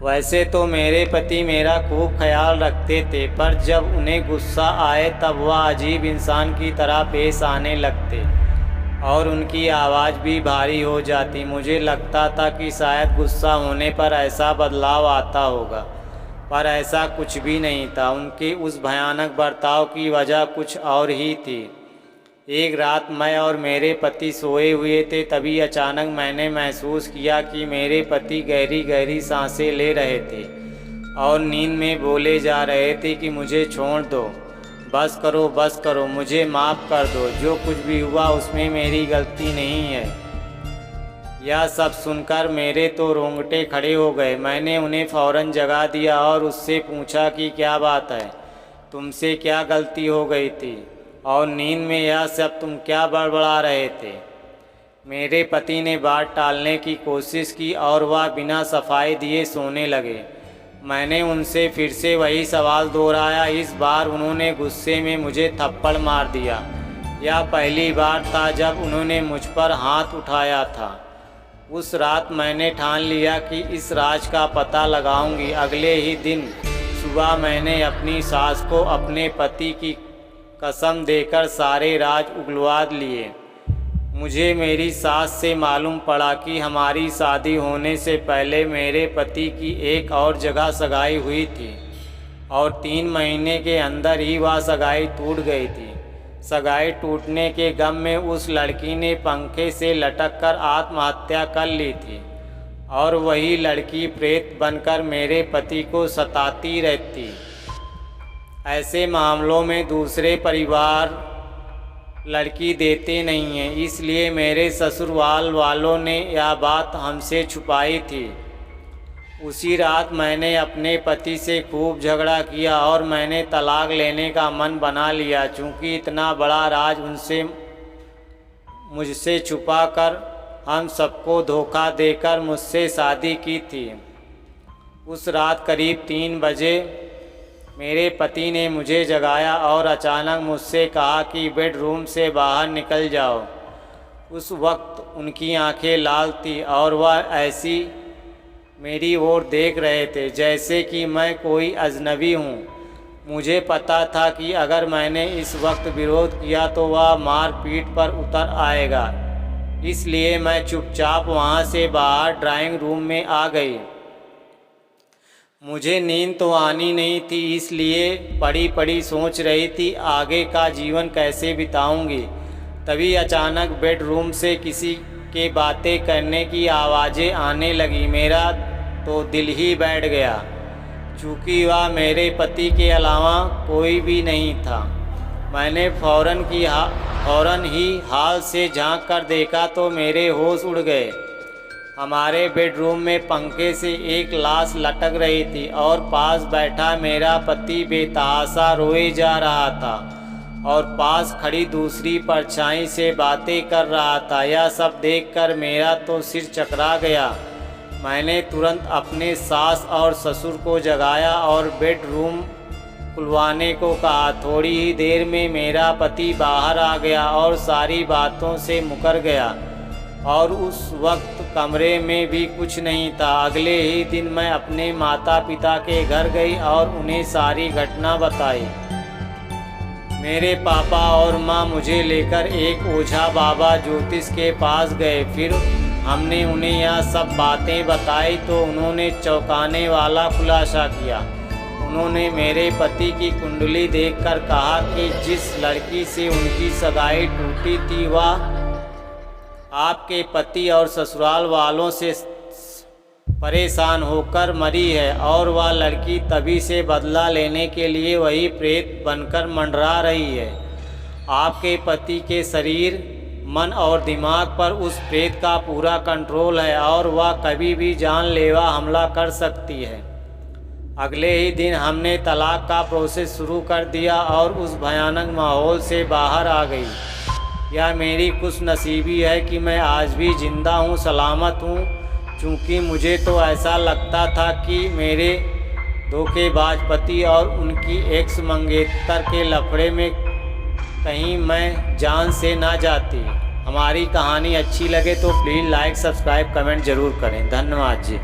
वैसे तो मेरे पति मेरा खूब ख्याल रखते थे, पर जब उन्हें गुस्सा आए तब वह अजीब इंसान की तरह पेश आने लगते और उनकी आवाज़ भी भारी हो जाती। मुझे लगता था कि शायद गुस्सा होने पर ऐसा बदलाव आता होगा, पर ऐसा कुछ भी नहीं था। उनके उस भयानक बर्ताव की वजह कुछ और ही थी। एक रात मैं और मेरे पति सोए हुए थे, तभी अचानक मैंने महसूस किया कि मेरे पति गहरी गहरी सांसें ले रहे थे और नींद में बोले जा रहे थे कि मुझे छोड़ दो, बस करो, मुझे माफ़ कर दो, जो कुछ भी हुआ उसमें मेरी गलती नहीं है। यह सब सुनकर मेरे तो रोंगटे खड़े हो गए। मैंने उन्हें फ़ौरन जगा दिया और उससे पूछा कि क्या बात है, तुमसे क्या गलती हो गई थी और नींद में यह सब तुम क्या बड़बड़ा रहे थे। मेरे पति ने बात टालने की कोशिश की और वह बिना सफाई दिए सोने लगे। मैंने उनसे फिर से वही सवाल दोहराया। इस बार उन्होंने गुस्से में मुझे थप्पड़ मार दिया। यह पहली बार था जब उन्होंने मुझ पर हाथ उठाया था। उस रात मैंने ठान लिया कि इस राज का पता लगाऊंगी। अगले ही दिन सुबह मैंने अपनी सास को अपने पति की कसम देकर सारे राज उगलवा लिए। मुझे मेरी सास से मालूम पड़ा कि हमारी शादी होने से पहले मेरे पति की एक और जगह सगाई हुई थी और 3 महीने के अंदर ही वह सगाई टूट गई थी। सगाई टूटने के गम में उस लड़की ने पंखे से लटक कर आत्महत्या कर ली थी और वही लड़की प्रेत बनकर मेरे पति को सताती रहती। ऐसे मामलों में दूसरे परिवार लड़की देते नहीं हैं, इसलिए मेरे ससुराल वालों ने यह बात हमसे छुपाई थी। उसी रात मैंने अपने पति से खूब झगड़ा किया और मैंने तलाक लेने का मन बना लिया, चूँकि इतना बड़ा राज मुझसे छुपा कर हम सबको धोखा देकर मुझसे शादी की थी। उस रात करीब 3 बजे मेरे पति ने मुझे जगाया और अचानक मुझसे कहा कि बेडरूम से बाहर निकल जाओ। उस वक्त उनकी आंखें लाल थी और वह ऐसी मेरी ओर देख रहे थे जैसे कि मैं कोई अजनबी हूँ। मुझे पता था कि अगर मैंने इस वक्त विरोध किया तो वह मार पीट पर उतर आएगा, इसलिए मैं चुपचाप वहाँ से बाहर ड्राइंग रूम में आ गई। मुझे नींद तो आनी नहीं थी, इसलिए पड़ी पड़ी सोच रही थी आगे का जीवन कैसे बिताऊंगी। तभी अचानक बेडरूम से किसी के बातें करने की आवाज़ें आने लगी। मेरा तो दिल ही बैठ गया, चूँकि वह मेरे पति के अलावा कोई भी नहीं था। मैंने फ़ौरन ही हाल से झांक कर देखा तो मेरे होश उड़ गए। हमारे बेडरूम में पंखे से एक लाश लटक रही थी और पास बैठा मेरा पति बेतहाशा रोए जा रहा था और पास खड़ी दूसरी परछाई से बातें कर रहा था। यह सब देखकर मेरा तो सिर चकरा गया। मैंने तुरंत अपने सास और ससुर को जगाया और बेडरूम खुलवाने को कहा। थोड़ी ही देर में मेरा पति बाहर आ गया और सारी बातों से मुकर गया और उस वक्त कमरे में भी कुछ नहीं था। अगले ही दिन मैं अपने माता पिता के घर गई और उन्हें सारी घटना बताई। मेरे पापा और माँ मुझे लेकर एक ओझा बाबा ज्योतिष के पास गए। फिर हमने उन्हें यह सब बातें बताई तो उन्होंने चौंकाने वाला खुलासा किया। उन्होंने मेरे पति की कुंडली देखकर कहा कि जिस लड़की से उनकी सगाई टूटी थी वह आपके पति और ससुराल वालों से परेशान होकर मरी है और वह लड़की तभी से बदला लेने के लिए वही प्रेत बनकर मंडरा रही है। आपके पति के शरीर, मन और दिमाग पर उस प्रेत का पूरा कंट्रोल है और वह कभी भी जानलेवा हमला कर सकती है। अगले ही दिन हमने तलाक का प्रोसेस शुरू कर दिया और उस भयानक माहौल से बाहर आ गई। यह मेरी खुशनसीबी है कि मैं आज भी जिंदा हूँ, सलामत हूँ, क्योंकि मुझे तो ऐसा लगता था कि मेरे धोखेबाज पति और उनकी एक्स मंगेतर के लफड़े में कहीं मैं जान से ना जाती। हमारी कहानी अच्छी लगे तो प्लीज़ लाइक, सब्सक्राइब, कमेंट ज़रूर करें। धन्यवाद जी।